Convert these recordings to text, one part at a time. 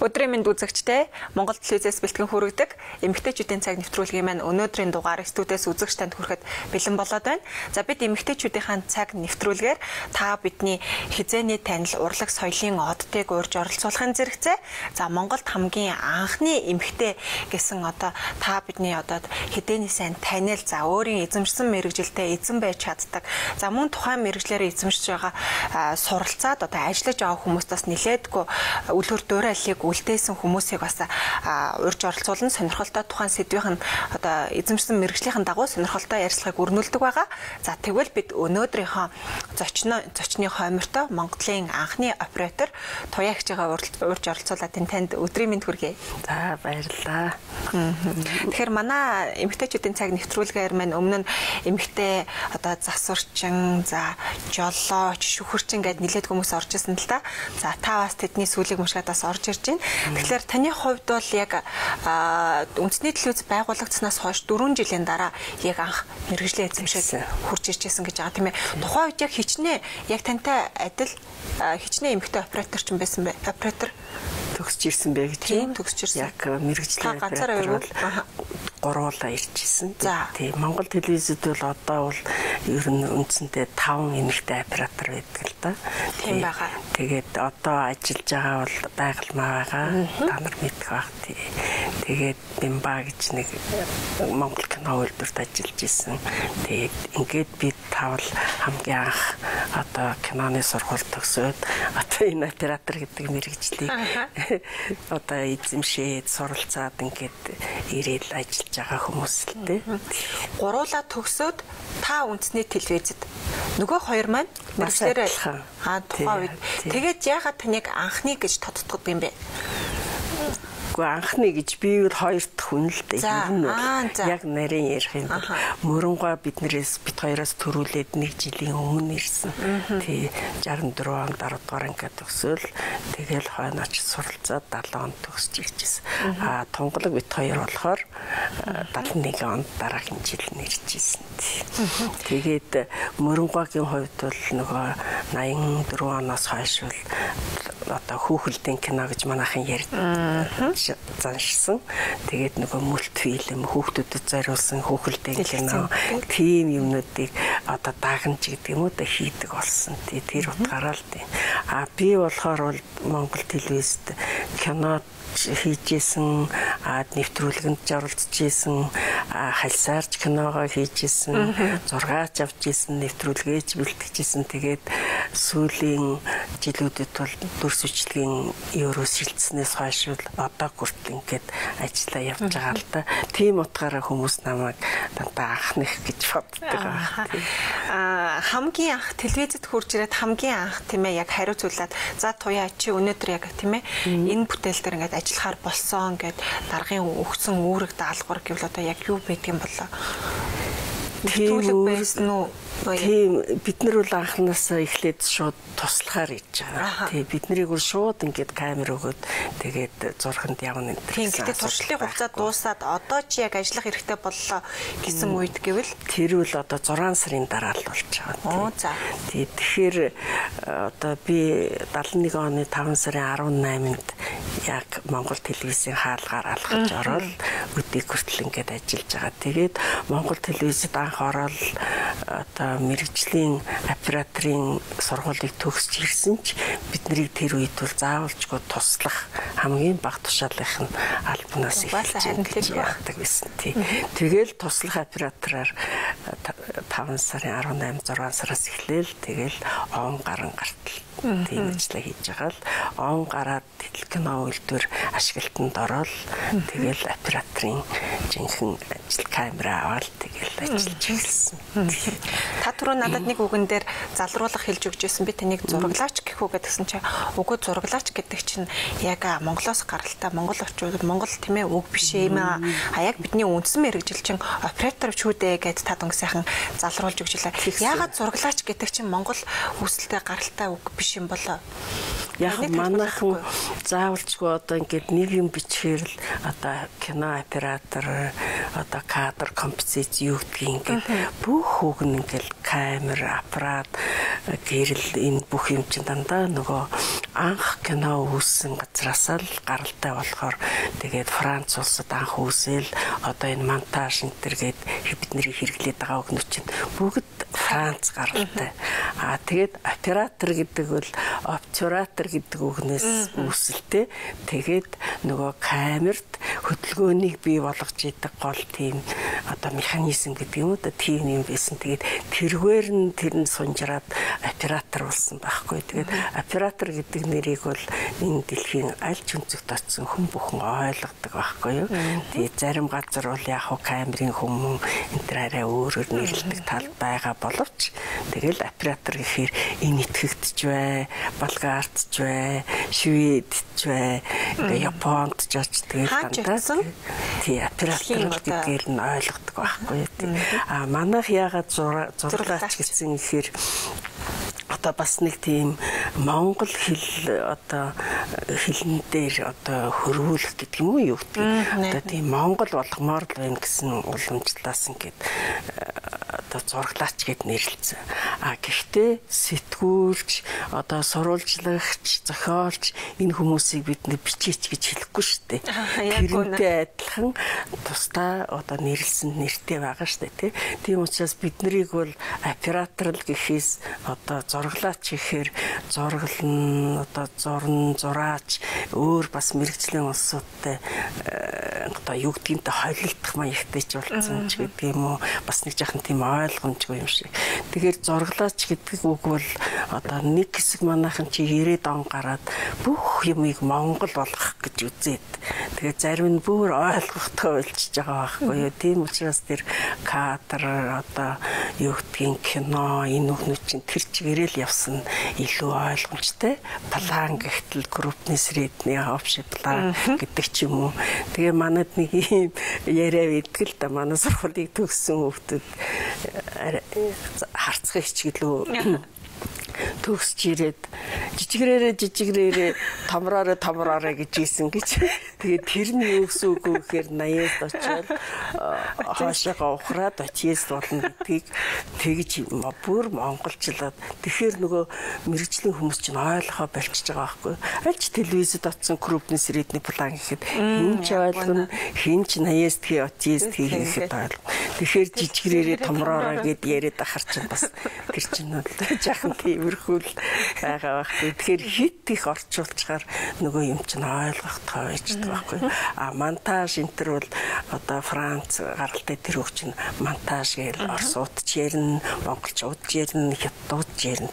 Өдрийн мэнд үзэгчдээ Монгол телевизээс бэлтгэн хүргэдэг эмэгтэйчүүдийн цаг нэвтрүүлгийн маань өнөөдрийн дугаар студиэс үзэгч танд хүрэхэд бэлэн болоод байна. За бид эмэгтэйчүүдийн цаг нэвтрүүлгээр та бидний хизээний танил урлаг соёлын оддыг урьж оролцуулахын зэрэгцээ. За Монголд хамгийн анхны эмэгтэй гэсэн одоо та бидний одоо хэдээний сайн танил за өөрийн эзэмшсэн мэрэгжилтэд эзэн байж чаддаг. За мөн тухайн мэрэгчлэрээ эзэмшиж байгаа суралцаад одоо ажиллаж байгаа хүмүүстээс нэлээдгүй үлгэр дуурайлыг үлдээсэн хүмүүсийг бас урьж оролцуулна. Сонирхолтой тухайн сэдвийн одоо эзэмшсэн мэрэгжлийн дагуу сонирхолтой ярилцлагыг өрнүүлдэг байгаа. За тэгвэл бид өнөөдрийнхөө зочны хоймортой Монголын анхны оператор Туяа хичээгээ урьж оролцуулаад танд өдрийн мэнд хүргэе. За баярлалаа. Тэгэхээр манай эмэгтэйчүүдийн цаг нэвтрүүлгээр маань өмнө нь эмэгтэй одоо засварчин, за жолооч, шүхэрчин гэдээ нэлээд хүмүүс орж ирсэн л да. За та бас тэдний сүлийг мушгаад бас орж ирж байна. Тэгэхээр таны хувьд бол яг үндэсний телевиз байгуулагдсанаас хойш 4 жилийн дараа яг анх мэргэжлийн эзэмшээд хурж иржсэн гэж байгаа тийм ээ. Тухайн үед яг хичнээн яг тантай адил хичнээн эмэгтэй оператор ч юм байсан бэ? Оператор төгсөж ирсэн бэ гэж тийм төгсөж ирсэн. Яг мэргэжлийн оператор бол гурвуулаа ирчихсэн. Тийм Монгол телевизэд бол одоо бол ер нь үндсэндээ 5 эмэгтэй оператор байдаг л да. Тийм байгаа. Тэгээд одоо ажиллаж байгаа бол байгальмаа байгаа. Та нар мэдэх бах тий. Тэгээд Бимба гэж нэг Монгол кино үйлдвэрт ажиллаж исэн. Тэгээд ингээд би тавал хамгийн анх одоо киноны сургууль төгсөөд одоо энэ оператор гэдэг мэргэжлийг одоо эзэмшээд суралцаад ингээд ирээд ажиллаж байгаа хүмүүс л дээ. Гуруулаа төгсөөд та үндэсний телевизэд нөгөө хоёр маань мэргэжлэрээ тухайн үед тэгээд яагаад таныг анхны гэж тодтогддог юм бэ? Анхны гэж би бол хоёр дахь хүн л дээ. Ер нь яг нарийн ярих юм бол мөрөнгөө бид хоёроос төрүүлээд 1 жилийн өмнө ирсэн. Тий 64 онд 10 дугаар ангид төгсөөл тэгэл хойнооч суралцаад 70 онд төгсөж ирчихсэн. Тунгалаг бид хоёр болохоор 71 онд дараагийн жил нэрчээсэн. Тэгээд мөрөнгөгийн хувьд бол нөгөө 84 оноос хойш бол одоо хүүхэлдэйн кино гэж манайхан ярьдаг заншсан. Тэгээд нөгөө мультфильм хүүхдүүдэд зориулсан хүүхэлдэйн кино тийм юмнуудыг одоо дагнж гэдэг юм уу да хийдэг болсон. Тэр утгаараа л тийм. Би болохоор бол Монгол телевизэд кино хийжсэн, нэвтрүүлгэнд оролцожсэн, хальсаарч киногоо хийжсэн, зургаач авчижсэн, нэвтрүүлгээж бэлтгэжсэн. Тэгээд сүүлийн жилүүдэд бол дүрс бичлэгийн евро шилжснээс хойш одоо хүрт ингээд ажиллаа явж байгаа л да. Тийм утгаараа хүмүүс намайг дандаа анхных гэж боддог байгаа. Хамгийн анх телевизэд хурж ирээд хамгийн анх тийм ээ яг хариуцуулаад за Туяа чи өнөөдөр яг тийм ээ энэ бүтээл дээр ингээд ажиллахаар болсон гэд даргын өгсөн үүрэг даалгавар гэвэл одоо яг юу байдаг юм болоо? Тийм байсан уу? Тийм бид нар бол анхнаасаа эхлээд шууд туслахаар иж байгаа. Тийм бид нарыг бол шууд ингээд камер өгөөд тэгээд зурханд явна гэдэг. Тийм гэхдээ туршлага хугацаа дуусаад одоо чи яг ажиллах хэрэгтэй боллоо гэсэн үед гэвэл тэр үл одоо 6 сарын дараа л болж байгаа. За. Тийм тэгэхээр одоо би 71 оны 5 сарын 18-нд яг Монгол телевизийн хаалгаар алхаж ороод өдийг хүртэл ингээд ажиллаж байгаа. Тэгээд Монгол телевизэд анх ороод одоо мэргэжлийн операторын сургуулийг төгсөж ирсэн ч бидний тэр үед бол заавалжгүй туслах хамгийн бага тушаалынх нь албанаас эхэлж яадаг байсан тий. Тэгэл туслах оператораар 5 сарын 18 6 сараас эхлээл тэгэл он гарan гартал тийм ажиллаа хийж байгаа л он гараад кино үйлдвэр ашиглалтанд ороод тэгэл операторын жинхэнэ ажил камера аваад тэгэл ажиллаж эхэлсэн. Та түрүү надад нэг үгэн дээр залруулах хэлж өгч байсан. Би таныг зураглаач гэх үү гэдгсэн чи үгүй зураглаач гэдэг чинь яг Монголоос гаралтай Монгол очоод Монгол тийм ээ үг биш юм аа. Яг бидний үндсэн мэрэгжилчин оператор ч үдэ гэд та дөнгөсийнхэн залруулж өгч илаа. Яагаад зураглаач гэдэг чинь Монгол хүсэлтэй гаралтай үг биш юм болоо? Яг манайхан заавалжгүй одоо ингээд нэг юм бичгээр л одоо кино оператор одоо кадр композиц юу гэдгийг ингээд бүх үг нь ингээд камер аппарат гэрэл энэ бүх юм чинь дандаа нөгөө анх кино үүссэн газраас л гаралтай болохоор тэгээд Франц улсад анх үүсэл одоо энэ монтаж энтергээд бидний хэрэглээд байгаа өгнөч чинь бүгд Франц гаралтай. Тэгээд оператор гэдэг бол обтуратор гэдэг үгнээс үүсэлтэй. Тэгээд нөгөө камерт хөдөлгөөнийг бий болгож идэг гол тийм одоо механизм гэдэг юм уу да тийм юм байсан. Тэгээд тэргээр нь тэр нь сунжраад оператор болсон байхгүй. Тэгээд оператор гэдэг нэрийг бол энэ дэлхийн аль ч өнцөгт очсон хүн бүхэн ойлгодог байхгүй юу. Тэгээд зарим газар бол яг хуу камерын хүмүүс энэ төр арай өөрөөр нэрлэдэг тал байгаа боловч тэгэл оператор гэхээр энэ итгэгдэж бай, Болгардч бай, Шведч бай, Японд ч оч тэгэл дандаа тий оператор гэдгээр нь ойлгодог байхгүй юу. Манайх яагаад зурлаач гэсэн гэхээр одоо бас нэг тийм монгол хэл одоо хэлэн дээр одоо хөрвүүлэх гэдэг юм уу юу гэдэг. Одоо тийм монгол болгомоор л байна гэсэн уламжлалаас ингээд одоо зураглаач гэд нэрлэлсэн. Гэхдээ сэтгүүлч, одоо сурвалжлагч, зохиолч энэ хүмүүсийг бид бичээч гэж хэлэхгүй шүү дээ. Тэрнтэй адилхан тусдаа одоо нэрлсэн нэртэй байгаа шүү дээ, тийм учраас бид нарыг бол оператор л гэхээс одоо зураглаач гэхээр зураглан одоо зурн зураач өөр бас мэрэгжлийн улсуудтай одоо юу гэдгиймтэй хойлолдох маягтай ч болсон ч гэдэг юм уу бас нэг жахан тийм ойлгомжгүй юм шиг. Тэгэхээр зураглаач гэдэг үг бол одоо нэг хэсэг манайхан чи 90-д он гараад бүх юмыг монгол болгох гэж үзээд тэгээд зарим нь бүр ойлгохтой болчихж байгаа байхгүй юу. Тийм учраас тэр кадр одоо юу гэдгийг кино энэ үгнүүд чинь тэр чигээрэл явсан илүү ойлгомжтой. План гэхтэл крупный средний общий план гэдэг ч юм уу. Тэгээ манад нэг юм яриа байдаг л да манай сургуулийг төгссөн хүмүүс харцах хичгэлөө төгсч ирээд жижигрээрээ томроо гэж ийсэн гэж. Тэгээд тэр нь юу гэсэн үг вэ гэхээр 80-д очиод хаашаага ухраад очиес болно гэдгийг тэгж бүр монголчлаад тэгэхээр нөгөө мэрэгжлийн хүмүүс чинь ойлгохоо болчихж байгаа байхгүй. Аль ч телевизэд очсон крупный средний план гэхэд энэ ч ойлгоно, хин ч 80-д очиес хийхэд ойлгоно. Тэгэхээр жижигрээрээ томроо гэд яриад ахар чинь бас тэр чинь жаахан тиймэрхүү байгаа байхгүй. Тэгэхээр хит их орчуулчаар нөгөө юм чинь ойлгохтой байждаг байхгүй. Монтаж энэ төр бол одоо Франц гаралтай тэр үг чинь монтаж гээл орсуудч ярина, монголчууд ярина, хятадууд ярина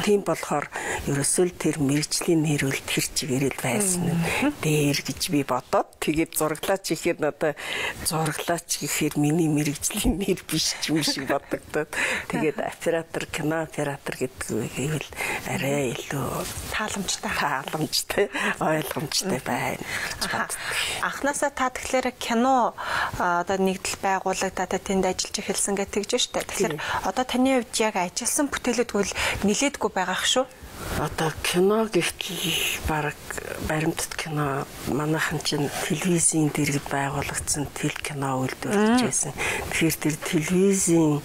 тийм болохоор ерөөсөө л тэр мэрэгжлийн нэр үл тэр чигээрэл байсан юм дээр гэж би бодоод тэгээд зураглаач ихээр одоо зураглаач гэхээр миний мэрэгжлийн нэр биш ч юм шиг бодогдоод тэгээд оператор кино оператор гэдэг л арай илүү тааламжтай ойлгомжтой байна гэж боддог. Анхнаасаа та тэгэхээр кино одоо нэгдэл байгуулагдаад тэнд ажиллаж эхэлсэн гэж тэгж штэ. Тэгэхээр одоо таны хувьд яг ажилласан бүтээлүүд бол нилээдгүй байгаах шүү. Одоо кино гэхтэл баг баримтат кино манайхан чинь телевизийн дэргэд байгуулагдсан тэл кино үйлдвэрлэж байсан. Тэгэхээр тэр телевизийн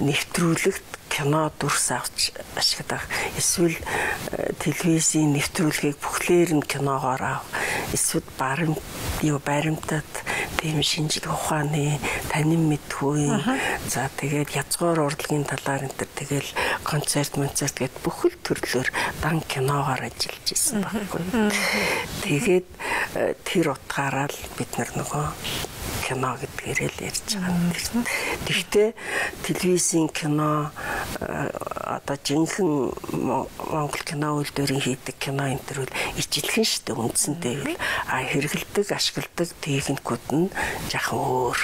нэвтрүүлэгт кино дүрс авч ашигладаг. Эсвэл телевизийн нэвтрүүлгийг бүхлээр нь киногоор ав. Эсвэл баримтат тийм шинжлэх ухааны танин мэдгүй. За тэгээд язгуур урлагийн талаар энэ төр тэгэл концерт гэд бүхэл төрлөөр дан киногоор ажиллаж ирсэн байхгүй. Тэгээд тэр утгаараа л бид нөгөө кино гэдгээр л ярьж байгаа. Тэгтээ телевизийн кино одоо жинхэнэ монгол кино үйлдвэрийн хийдэг кино энэ төр бол ижилхэн шүү дээ үндсэндээ бол хэрэгэлдэг, ашигладаг техникүүд нь жаахан өөр.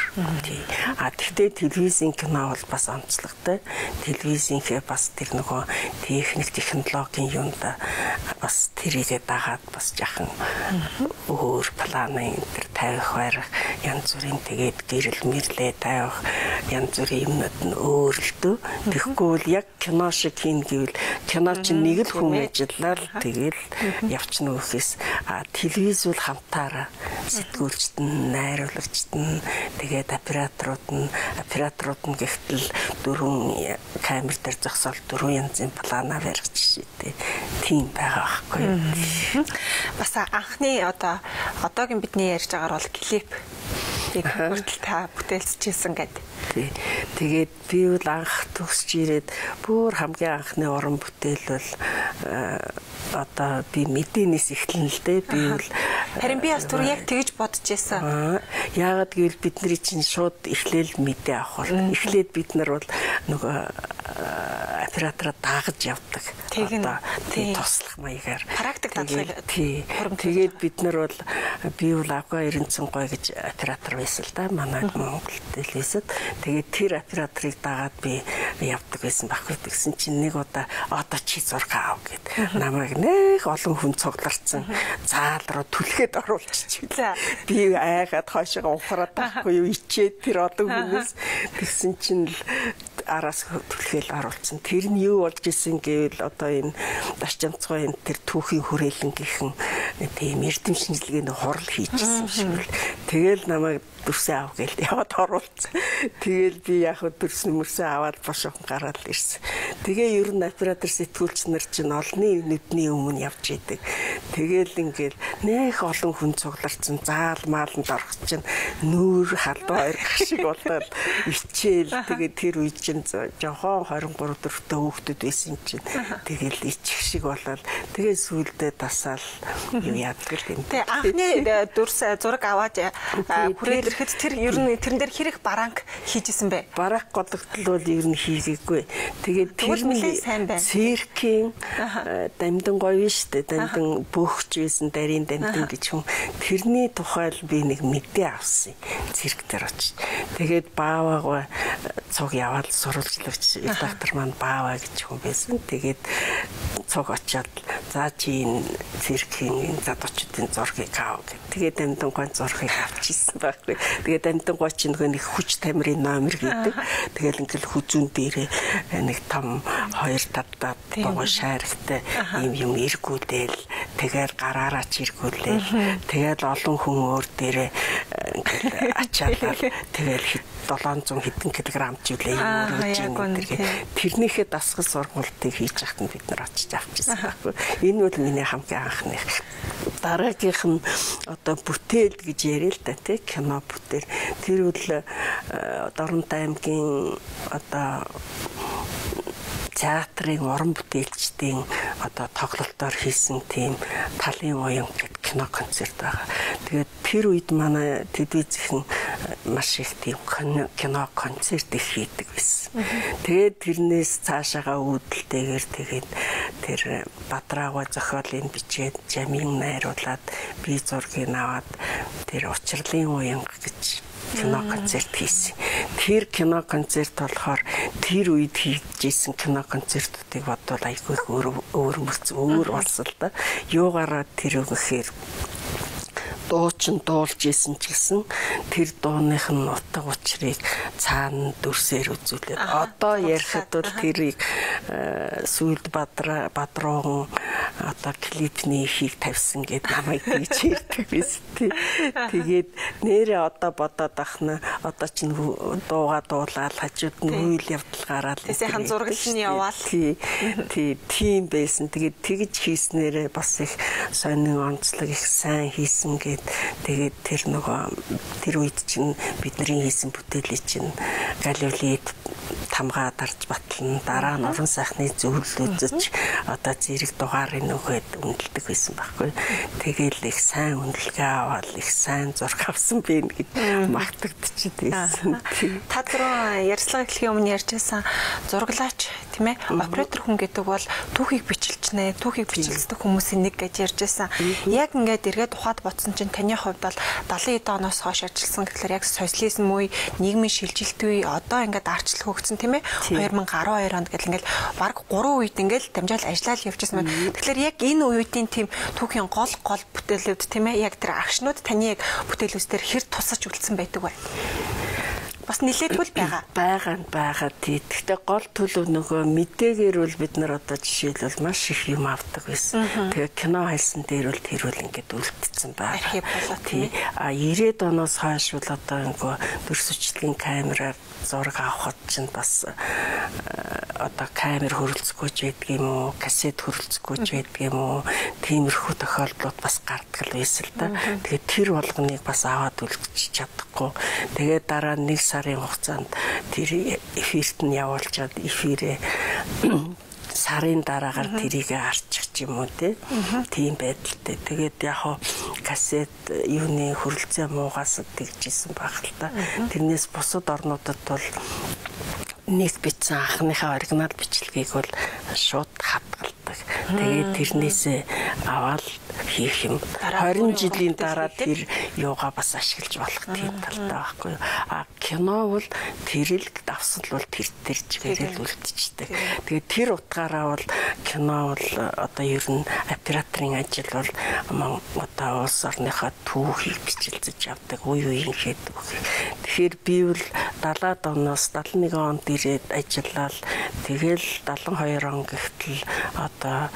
Тэгтээ телевизийн кино бол бас онцлогтой. Телевизийнхээ бас тэр нөгөө техник технологийн юмда бас тэрийгээ дагаад бас жаахан өөр планы энэ төр тавих байрах янз бүрийн тэгээд гэрэл мэрлээ тавих янз бүрийн юмнууд нь өөрлөлтөө. Тэгэхгүй бол яг кино шиг хийн гэвэл кино чинь нэг л хүн ажиллаад тэгэл явчихна гэхээс телевиз бол хамтаараа сэтгүүлчт нь, найруулагчт нь, тэгээд операторууд нь гэхтэл 4 камер дээр зогсоол 4 янзын плана барьж шийдээ. Тийм байгаа байхгүй. Бас анхны одоогийн бидний ярьж байгаагаар бол клип хүртэл та бүтээлчсэн гэдэг. Тэгээд би бол анх төгсж ирээд бүр хамгийн анхны уран бүтээл бол би мэдээнээс эхлэн л дээ. Би бол харин би бас түр яг тэгж бодож байсан. Яагаад гэвэл бидний чинь шууд эхлээл мэдээ авах бол эхлээд бид нар бол нөгөө оператороо даагаж явдаг. Тэгээд туслах маягаар практик дадлага. Тэгээд бид нар бол би бол Авга Эренцэнгой гэж оператор байсан л да. Манай Монгол телевизэд. Тэгээд тэр операторыг дагаад би явдаг байсан байхгүй. Тэгсэн чинь нэг удаа одоо чи зураг аав гэд намайг нэг олон хүн цугларсан заал руу түлхээд оруулчихлаа. Би айгаад хойшоо ухраад байхгүй юу ичээд тэр олон хүмүүс тэгсэн чинь араас түлхэл оруулсан. Тэр нь юу болж исэн гэвэл одоо энэ Дарчамцгой энэ тэр түүхийн хүрээлэнгийнхэн тийм эрдэм шинжилгээний хурал хийжсэн шиг л. Тэгэл намайг дүрсээ аав гээл яваад оруулсан. Тэгэл би яг дүрс нөмөрсөө аваад бошоохон гараад ирсэн. Тэгээ ер нь оператор сэтгүүлч нар чинь олны нүдний өмнө явж идэг. Тэгэл ингээл нэх олон хүн цугларсан заал мааланд орох чинь нүүр халдуу хоёр шиг болоод ичээл. Тэгээ тэр үе чинь жохон 23 4-тэй хүүхдүүд байсан чинь тэгэл ичих шиг болоод тэгээ сүулдэ тасаал юу яадаг юм. Тэгээ анхны дүрс зураг аваад хүрээд ирэхэд тэр ер нь тэрэн дээр хэрэг баранк хийжсэн бэ? Барах голөгдөл бол ер нь хийгээгүй. Тэгээд тэр нь циркийн дамдан гоё шүү дээ. Дамдан бөөгч байсан дарийн дамдан гэж хүн. Тэрний тухай л би нэг мэдээ авсан. Цирк дээр очиж. Тэгээд бааваа цуг яваад сурвалжлагч редактор маань бааваа гэж хүн байсан. Тэгээд цуг очиад за чи энэ циркийн задочдын зургийг аав гэх. Тэгээд дамдан гоо зургийг авчихсан байхгүй. Тэгээд дамдан гоо чи нэг хүч тамирын номер гэдэг. Тэгэл ингээл хүзүүн дээрээ нэг том 2 тавтаа дугуй шаархтай юм эргүүлээл тэгээд гараараа ч эргүүлээл тэгээд олон хүн өөр дээрээ ингээл ачаалал тэгэл 700 хэдэн килограмм ч үлээ өргөж юм. Тэрнийхээ дасгал сургалтыг хийж байхад бид нар очиж авчихсан байхгүй. Энэ бол миний хамгийн анхны. Дараагийнх нь одоо бүтээл гэж яриа л да тий кино бүтээл. Тэр бол Доронтой аймгийн одоо театрын уран бүтээлчдийн одоо тоглолтоор хийсэн тийм талын уян гэдэг кино концерт байгаа. Тэгээд тэр үед манай телевизийн маш их тийм кино концерт их хийдэг байсан. Тэгээд тэрнээс цаашаага үүдэлтэйгээр тэгээд тэр Бадраагаа зохиолын бичээд Жамин найруулад би зургийг аваад тэр учрлын уян гэж кино концерт хийсэн. Тэр кино концерт болохоор тэр үед хийжсэн кино концертуудыг бодвол айгүй өөр болсон л да. Юугаараа тэр өгөхээр дуучин дуулж исэн ч гэсэн тэр дууных нь утга учирыг цаана дүрсээр үзүүлээд одоо ярихад бол тэрийг сүүлд Бадрууган одоо клипний ихийг тавьсан гэдэг намайг тийж ярьдаг биз тий. Тэгээд нэрээ одоо бодоод ахна одоо ч дууга дуулаад хажууд нь үйл явдал гараад сайхан зураглал нь яваал тийм байсан. Тэгээд тэгж хийснээрээ бас их сонин онцлог их сайн хийсэн тэгээд тэр нөгөө тэр үед чинь бидний хийсэн бүтээлээ чинь Галилеид тамгаа дарж батлан дараа нь уран сайхны зөвлөл үзэж одоо зэрэг дугаарыг нөгөөд үнэлдэг байсан байхгүй. Тэгээл их сайн үнэлгээ аваад их сайн зураг авсан бэ гэж магтагдчихэд байсан. Та түрүү ярьцлага эхлэхийн өмнө ярьжсэн зураглаач тийм ээ оператор хүн гэдэг бол түүхийг бичлж бичнэ, түүхийг бичлэлдэг хүмүүсийн нэг гэж ярьж байсан. Яг ингээд эргээд ухаад бодсон чинь таны хувьд бол 70 оноос хойш ажилласан гэхэлэр яг социализм үе, нийгмийн шилжилт үе, одоо ингээд арчлал хөгжсөн тийм ээ. 2012 онд гэл ингээд баг 3 үед ингээд дамжаал ажиллаад явжсэн байна. Тэгэхээр яг энэ үеийн тийм түүхийн гол бүтээлүүд тийм ээ, яг тэр агшнууд таны яг бүтээлүүс дээр хэр тусаж үлдсэн байдаг вэ? Бас нилээдгүй байгаа тий. Гэхдээ гол төлөв нөгөө мэдээгээр бол бид нар одоо жишээлбэл маш их юм авдаг байсан. Тэгээ кино хайсан дээр бол тэр бол ингээд үлдсэн байна. Архив болоо тий. 90-ад оноос хойш бол одоо нөгөө дүрсвчлийн камераар зураг авахд чинь бас одоо камер хөрөлцөхгүйч байдаг юм уу, кассет хөрөлцөхгүйч байдаг юм уу, тиймэрхүү тохиолдлууд бас гардаг л байсан л да. Тэгээд тэр болгоныг бас аваад үлдчих чадахгүй. Тэгээд дараа нэг сарын хугацаанд тэр эфирт нь явуулчаад эфирээ сарын дараагаар тэрийг арчих юм уу тийм байдалтай. Тэгээд яг кассет юуны хөрөлцөө муугаас тэгжсэн байх л та. Тэрнээс бусад орнуудад бол нэг бичсэн анхныхаа оригинал бичлэгийг бол шууд хадгалдаг. Тэгээд тэрнээсээ аваад хийх юм. 20 жилийн дараа тэр юугаа бас ашиглаж болох тийм талтай байхгүй юу. Кино бол тэрэл давсал бол тэр чигээр л үлдчихдэг. Тэгээд тэр утгаараа бол кино бол одоо ер нь операторын ажил бол одоо улс орныхоо түүхийг бичлэлцэж явдаг үе үеийнхэд. Тэгэхээр би бол 70-ад оноос 71 онд ирээд ажиллаад тэгэл 72 он гэхтэл одоо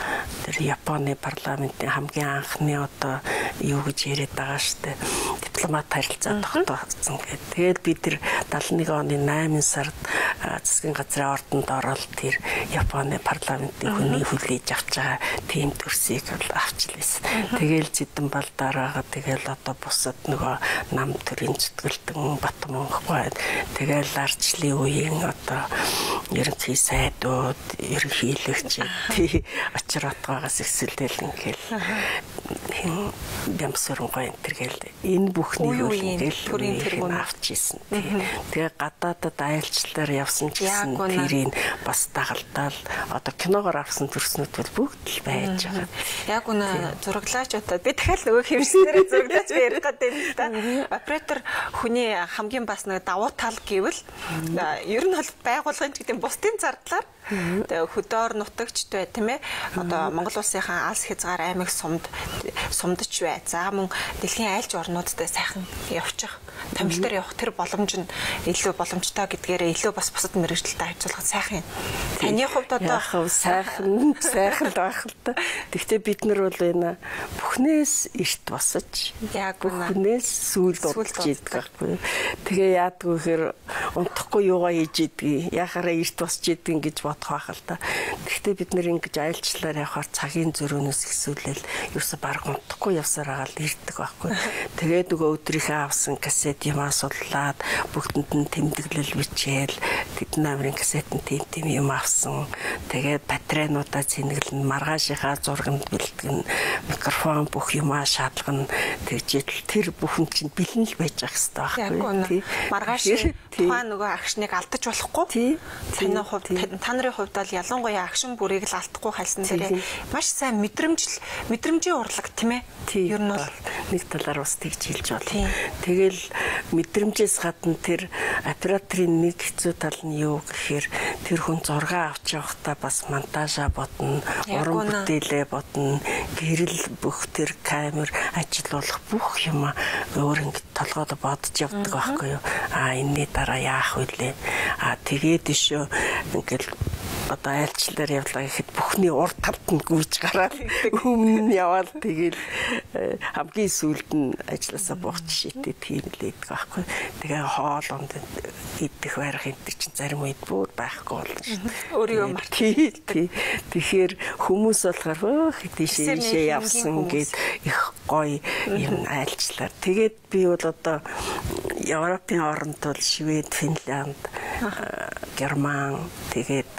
тэр Японы парламентын хамгийн анхны одоо юу гэж яриад байгаа штэ дипломат харилцаа тогтоосон гэдэг. Тэгээд бид тэр 71 оны 8 сард засгийн газрын ордонд ороод тэр Японы парламентын хүний хүлээж авч байгаа тийм төрсийг авч лээсэн. Тэгэл зэдэн бал дараагаа тэгэл одоо бусад нөгөө нам төрийн зүтгэлтэн Батмонхгой тэгэл арчлын үеийн одоо ерөнхий сайдууд, ерөнхийлөгч тий очир отгоогоос ихсэлдэл ингээл бямсрангой энтергээл энэ бүхнийг ингээл төрийн тэргүүн авч ийсэн тий. Тэгээ гадаадад аялчлаар явсан ч гэсэн тэрийг бас дагалдаал одоо киногоор авсан төрснүүд бол бүгд л байж байгаа. Яг үнэ зураглаачудаа би дахиад нөгөө хэмжээрээ зураглаач ярих гэдэг юм да. Оператор хүний хамгийн бас нэг давуу тал гэвэл ер нь бол байгууллагын ч гэдэг бусдын зардлаар тэгээ хөдөөр нутагчтай тийм ээ одоо Монгол улсынхаа алс хязгаар аймаг сумдч бай. За мөн дэлхийн айлч орнуудтай сайхан явчих. Томилтоор явах тэр боломж нь илүү боломжтой гэдгээрээ илүү бас бусад мэргэжилтэд хавцуулах сайхан юм. Таны хувьд одоо сайхан л байх л та. Гэхдээ бид нар бол энэ бүхнээс эрт босож яг бүхнээс сүүл дуудаж идэх байхгүй. Тэгээ яадгүй хэр унтахгүй юугаа хийж идэгий. Яхаараа эрт босч идэгин гэж бодох байх л та. Гэхдээ бид нар ингэж аялчлаар явахаар цагийн зөрөөнөөс ихсүүлэл ерөөсө баг унтахгүй явсаар агаал ирдэг байхгүй. Тэгээд нөгөө өдрийнхөө авсан кассет юмаа судлаад бүгдэнд нь тэмдэглэл бичээл тэдний амрын кассетын тийм юм авсан. Тэгээд батарейнуудаа цэнэглэн маргаашийнхаа зурганд бэлтгэн микрофон бүх юмаа шалгана. Тэгжэл тэр бүхэн чинь бэлэн л байж ах хэрэгтэй байхгүй. Маргааш тухайн нөгөө агшныг алдаж болохгүй. Таны хувьд та нарын хувьд бол ялангуяа агшин бүрийг л алдахгүй хальсан дээрээ маш сайн мэдрэмжийн урлаг тийм ээ. Ер нь бол нэг талаар бас тэгж хэлж байна. Тэгэл мэдрэмжээс гадна тэр операторын нэг хэцүү тал нь юу гэхээр тэр хүн зураг авч явахдаа бас монтажа бодно, уран бүтээлээ бодно, гэрэл бүх тэр камер ажиллуулах бүх юм өөр ингэ толгойд бодож явдаг байхгүй юу. Энэний дараа яах вүлээ. Тэгээд шүү ингээл одоо айлчлаар явлаа гэхэд бүхний урд талд нь гүйж гараад өмнө нь яваад тэгэл хамгийн сүүлд нь ажилласаа буух жишээтэй тийм л байдаг байхгүй. Тэгээ хоолонд идэх байрах энэ чинь зарим үед бүр байхгүй болно шүү дээ. Өөрийгөө март. Тэгэхээр хүмүүс болохоор тийшээ явсан гэд их гоё юм айлчлаар. Тэгээд би бол одоо Европын орнд бол Швед, Финланд, Герман тэгээд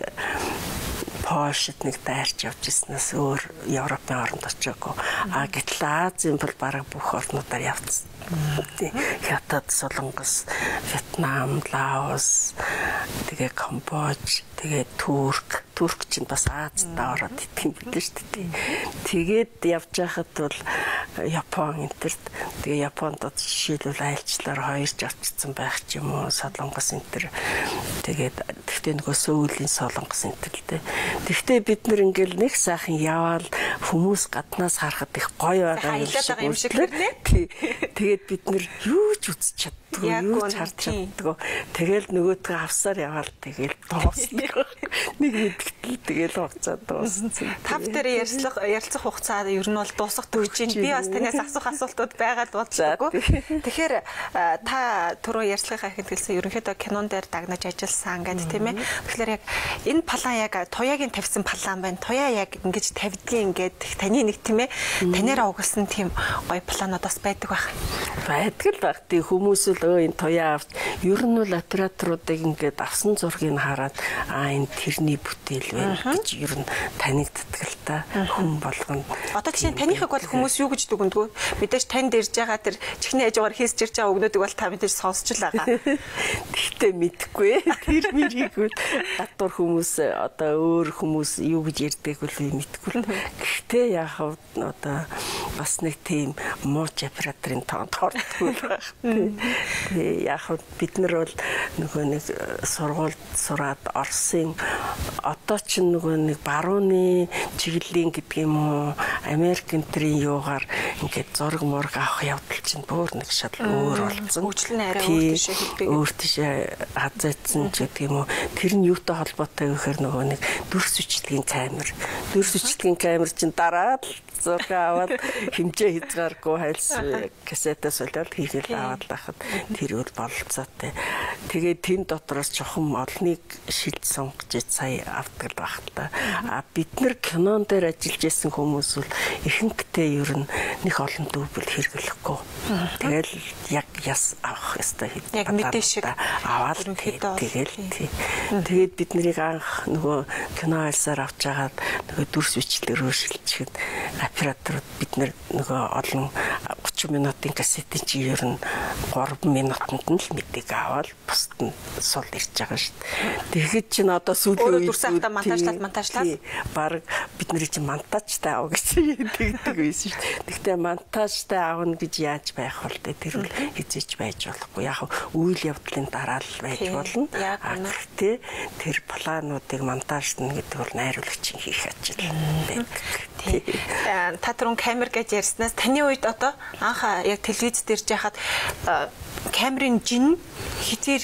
Польшид нэг дайрч явж ирснээс өөр Европын орнд очиагүй. Гэтэл Азийн бол бараг бүх орнуудаар явцсан. Хятад, Солонгос, Вьетнам, Лаос, тэгээ Камбож, тэгээ Турк Турк чинь бас Азиудаа ороод идэх юм билээ шүү дээ. Тэгээд явж байхад бол Япон энтерт тэгээ Японд жишээлбэл айлчлаар хоёрч авчирсан байх ч юм уу, Солонгос энтер. Тэгээд тэгтээ нөгөө Сөүлийн Солонгос энтер л дээ. Тэгтээ бид нар ингээл нэг сайхан яваал хүмүүс гаднаас харахад их гоё байгаа юм шиг нэ. Тэгээд бид нар юу ч үзэж чаддгүй, юу ч харж чаддгүй. Тэгэл нөгөөдгөө авсаар яваал тэгэл дуусна. Нэг мэдгэтэл тэгэл хугацаа дууссан. Тав дээр ярилцах хугацаа ер нь бол дуусах төгж чинь. Би бас танаас асуух асуултууд байгаад бодлоогүй. Тэгэхээр та түрүү ярилцлагынхаа ихэнд хэлсэн ерөнхийдөө кинон дээр дагнаж ажилласан гэдэг тийм ээ. Тэгэхээр яг энэ палан яг туяагийн тавьсан палан байна. Туяа яг ингэж тавьдгийн ингээд таны нэг тийм ээ. Танаараа угсан тийм гоё планууд бас байдаг байх. Байдаг л баг. Тэг хүмүүс л энэ туяа авч ер нь бол операторуудыг ингээд авсан зургийг хараад энэ тэрний бүтээл байна гэж ер нь танигддаг л та хүн болгоно. Одоо чинь танихыг бол хүмүүс юу гэж дүгнэдгүү? Мэдээж танд ирж байгаа тэр чихний хажуугаар хийсч ирж байгаа өгнүүдийг бол та мэдээж сонсч л байгаа. Тэгтээ мэдэхгүй. Тэр мэрийг бол гадуур хүмүүс одоо өөр хүмүүс юу гэж ярьдаг бол мэдэхгүй. Гэхдээ яг одоо бас нэг тийм мууч операторын тоонд ордгүй байх. Яг бид нар бол нөгөө нэг сургуульд сураад Оросын одоо ч нөгөө нэг барууны чиглэлийн гэдэг юм уу, Америк энтрийн юугаар ингээд зураг мураг авах явдал чинь бүр нэг шал өөр болсон. Хөгжил нь арай өөр тийшээ хэлдэг. Өөр тийшээ хазаацсан ч гэдэг юм уу. Тэр нь юутай холбоотой гэхээр нөгөө нэг дүрс бичлэгийн камер. Дүрс бичлэгийн камер чинь дараад зураг аваад хэмжээ хязгааргүй хайлс кассетаас олоод хийгээл аваад байхад тэр үл бололцоотой. Тэгээд тэн дотроос чухам олныг шилж сонгож сая авдаг байх л та. Бид нар кинон дээр ажиллаж исэн хүмүүс бол ихэнхдээ ер нь нэг олон дүүбэл хэрэглэхгүй. Тэгэл яг яс авах ёстой хэд. Яг мэдээ шиг аваад тэгэл тэгээд бид нарыг анх нөгөө кино альсаар авч агаад нөгөө дүрс бичлэгрөө шилжихэд операторууд бид нар нөгөө олон 30 минутын кассетын чи ер нь 3 минутанд нь л мэдээг аваад бусд нь сул ирж байгаа шүү дээ. Тэгэхэд чинь одоо сүүлийн үеийн дүрс автаа монтажлаад баг бидний чинь монтажтай аав гэж тэгдэг байсан шүү дээ. Тэгтээ монтажтай аавна гэж яаж байх вэ? Тэр үл хизээч байж болохгүй. Яг үйл явдлын дараа л байж болно. Гэхдээ тэр плануудыг монтажтна гэдэг бол найруулагчийн хийх ажил байдаг. Та түрүүн камер гэж ярьснаас таны үед одоо анх яг телевиз дээр жахад камерын жин хизээр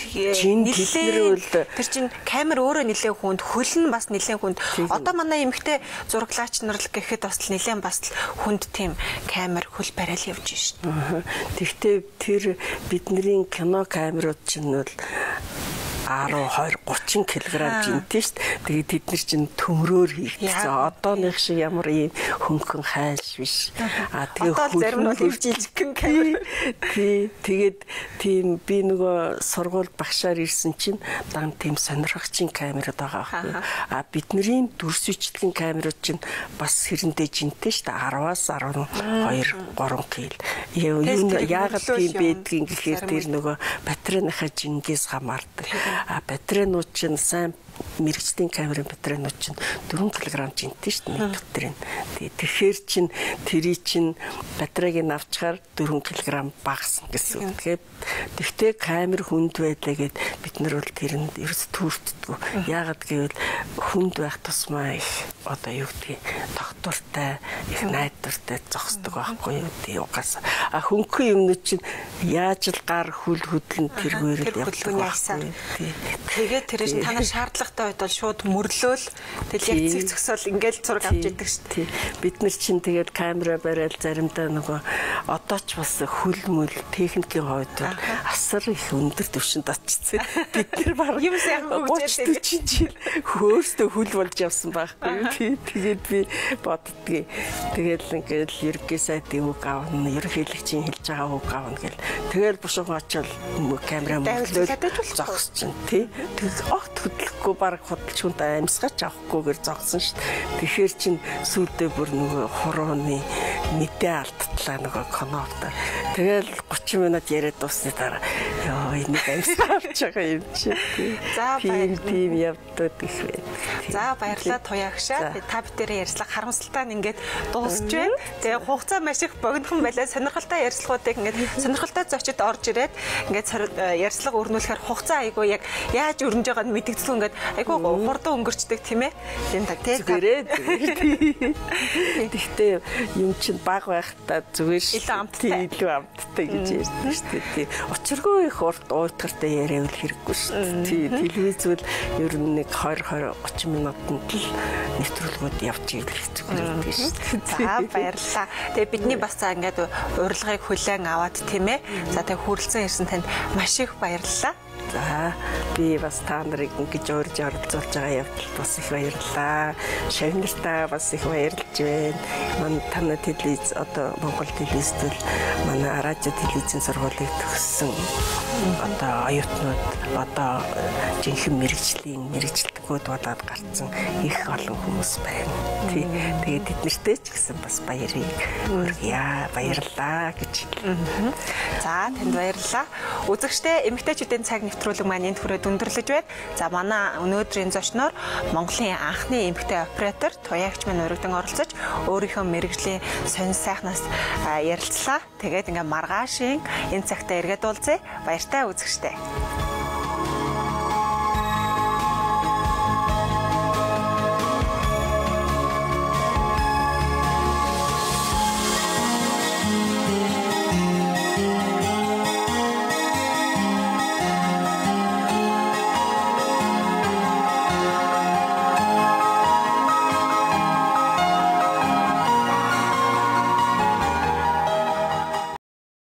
нэлээд тэр чин камер өөрөө нэлээд хүнд, хөл нь бас нэлээд хүнд. Одоо манай эмэгтэй зураглаач нар л гэхэд бас нэлээд бас хүнд тийм камер хөл барайл явж шин. Тэгвэл тэр бидний кино камерууд чинь бол 10, 20, 30 кг жинтэй шүү дээ. Тэгээд тэд нар чинь төмрөөр хийгдсэн. Одооных шиг ямар ийм хөнгөн хайлш биш. Тэгээд зарим нь бол жилжигхэн камер. Тэгээд тийм би нөгөө сургууль багшаар ирсэн чинь дан тийм сонирхогчийн камерууд байгаа байхгүй. Бидний дүрс бичлэгийн камерууд чинь бас хэрэндээ жинтэй шүү дээ. 10-аас 12, 3 кг. Яагаад тийм байдгийг гэхээр тэр нөгөө батарейныхаа жингээс хамаардаг. Батарейнууд чинь сайн мэрэгчлийн камерын батарейнууд чинь 4 кг жинтэй шүү дээ нэг батарей. Тэгэхээр чин тэрий чин батарейг нь авчаар 4 кг багасна гэсэн үг. Тэгтээ камер хүнд байлаа гэд бид нар бол тэрэнд ерөөс түүртдэггүй. Яагаад гэвэл хүнд байх тусмаа их одоо юу гэдгийг тогтвортой, их найдвартай зогсдог байхгүй юу тий угаас. Хөнгөн юмнууд чинь яаж л гар хүл хөдлөн тэргээр л явдаг байхгүй. Тэгээд тэрэж та нар шаардлагатай үед бол шууд мөрлөөл тэгэл яг цэг зөксөөл ингээл зураг авч идэг шүү дээ. Бид нар чинь тэгээд камера барайл заримдаа нөгөө одоо ч бас хөлмөл техникийн хувьд асар их өндөр түвшинд очсон. Бид нар баг юм сайн хөгжөөд 30-40 жил хөөстөө хөл болж явсан байхгүй. Тэгээд би боддгийг тэгээд ингээл ерөнхий сайдын үг аавна, ерөнхийлөгчийн хэлж байгаа үг аавна гэл. Тэгээд бушуухан очил камера мөрлөөл зогсчихно тий. Тэгээд огт хөдлөхгүй баг хөдөлж хүнтэй амьсгаач авахгүйгээр зогсон шүү дээ. Тэгэхээр чин сүүлдээ бүр нөгөө хорооны мэдээ алдтлаа нөгөө конопта. Тэгэл 30 минут яриад дуусны дараа ёо гоё нэг амьсгал авч байгаа юм чи. За тийм явдаад их байна. За баярлалаа Туяа агшаа. Та бүдэрийн ярилцлага харамсалтай нь ингээд дуусч байна. Тэгээ хугацаа маш их богинохон байлаа. Сонирхолтой ярилцлагуудыг ингээд сонирхолтой зочид орж ирээд ингээд ярилцлага өрнүүлэхээр хугацаа айгүй яг яаж өрнөж байгааг нь мэдэгдсэн ингээд айгүй хурдан өнгөрчдөг тийм ээ. Тийм та тийм. Гэхдээ юм чинь баг байхдаа зүгээр илүү амттай гэж ярьдаг шүү дээ. Учиргүй их урт уйтгартай яриавал хэрэггүй шүү дээ. Тийм телевизүүл ер нь нэг 20-30 минутанд л нэвтрүүлгүүд явж ивэл зүгээр байдаг шүү дээ. За баярлалаа. Тэгээ бидний бас за ингээд урилгыг хүлээн аваад тийм ээ. За тэгээ хүрэлцэн ирсэн танд маш их баярлалаа. За би бас та нарыг ингэж урьж оролцуулж байгаа явдалд бас их баярлалаа. Шавнартаа бас их баярлж байна. Манай танай телевиз одоо Монгол телевизд л манай радио телевизийн сургуулийг төгссөн одоо оюутнууд одоо жинхэнэ мэрэгчлэлтгүүд болоод гарцсан их олон хүмүүс байна. Тэгээд тэднэртэй ч гэсэн бас баярыг хүргье. Баярлалаа гэж. За танд баярлалаа. Үзэгчдээ эмэгтэйчүүдийн цаг нэвтрүүлэг маань энд хүрээд өндөрлөж байна. За манай өнөөдрийн зочноор Монголын анхны эмэгтэй оператор Туяагч маань урагдан оролцож өөрийнхөө мэрэгжлийн сонь сайхнаас ярилцлаа. Тэгээд ингээ маргаашийн энэ цагтаа эргээд уулзъя. Баяртай үзэгчдээ.